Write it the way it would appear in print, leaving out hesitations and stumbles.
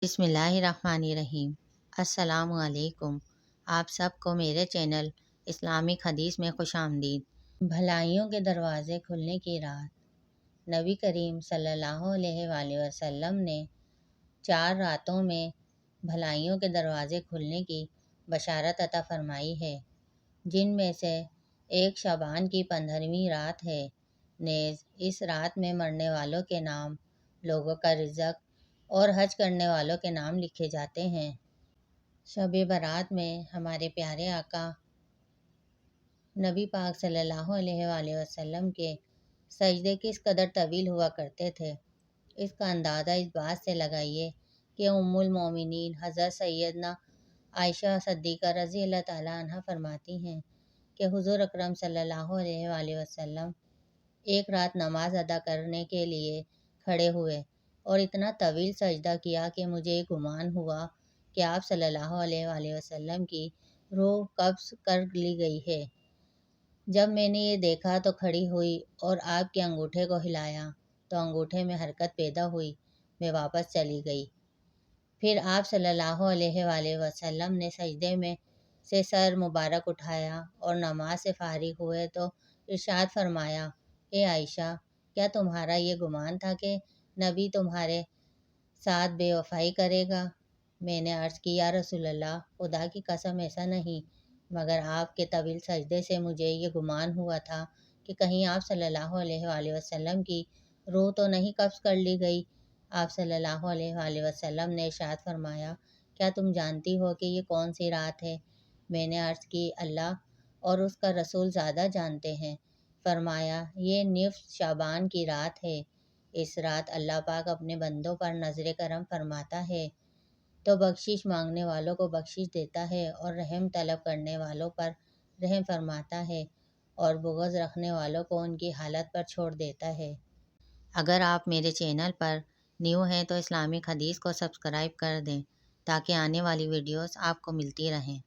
بسم اللہ الرحمن الرحیم۔ السلام علیکم۔ آپ سب کو میرے چینل اسلامک حدیث میں خوش آمدید۔ بھلائیوں کے دروازے کھلنے کی رات۔ نبی کریم صلی اللہ علیہ وآلہ وسلم نے 4 راتوں میں بھلائیوں کے دروازے کھلنے کی بشارت عطا فرمائی ہے، جن میں سے ایک شعبان کی 15ویں رات ہے۔ نیز اس رات میں مرنے والوں کے نام، لوگوں کا رزق اور حج کرنے والوں کے نام لکھے جاتے ہیں۔ شب برات میں ہمارے پیارے آقا نبی پاک صلی اللہ علیہ وآلہ وسلم کے سجدے کس قدر طویل ہوا کرتے تھے، اس کا اندازہ اس بات سے لگائیے کہ ام المومنین حضرت سیدنا عائشہ صدیقہ رضی اللہ تعالیٰ عنہ فرماتی ہیں کہ حضور اکرم صلی اللہ علیہ وآلہ وسلم ایک رات نماز ادا کرنے کے لیے کھڑے ہوئے اور اتنا طویل سجدہ کیا کہ مجھے گمان ہوا کہ آپ صلی اللہ علیہ وآلہ وسلم کی روح قبض کر لی گئی ہے۔ جب میں نے یہ دیکھا تو کھڑی ہوئی اور آپ کے انگوٹھے کو ہلایا تو انگوٹھے میں حرکت پیدا ہوئی، میں واپس چلی گئی۔ پھر آپ صلی اللہ علیہ وآلہ وسلم نے سجدے میں سے سر مبارک اٹھایا اور نماز سے فارغ ہوئے تو ارشاد فرمایا، اے عائشہ، کیا تمہارا یہ گمان تھا کہ نبی تمہارے ساتھ بے وفائی کرے گا؟ میں نے عرض کی، یا رسول اللہ، خدا کی قسم ایسا نہیں، مگر آپ کے طویل سجدے سے مجھے یہ گمان ہوا تھا کہ کہیں آپ صلی اللہ علیہ وآلہ وسلم کی روح تو نہیں قبض کر لی گئی۔ آپ صلی اللہ علیہ وآلہ وسلم نے ارشاد فرمایا، کیا تم جانتی ہو کہ یہ کون سی رات ہے؟ میں نے عرض کی، اللہ اور اس کا رسول زیادہ جانتے ہیں۔ فرمایا، یہ نصف شعبان کی رات ہے۔ اس رات اللہ پاک اپنے بندوں پر نظر کرم فرماتا ہے تو بخشش مانگنے والوں کو بخشش دیتا ہے اور رحم طلب کرنے والوں پر رحم فرماتا ہے اور بغض رکھنے والوں کو ان کی حالت پر چھوڑ دیتا ہے۔ اگر آپ میرے چینل پر نیو ہیں تو اسلامک حدیث کو سبسکرائب کر دیں تاکہ آنے والی ویڈیوز آپ کو ملتی رہیں۔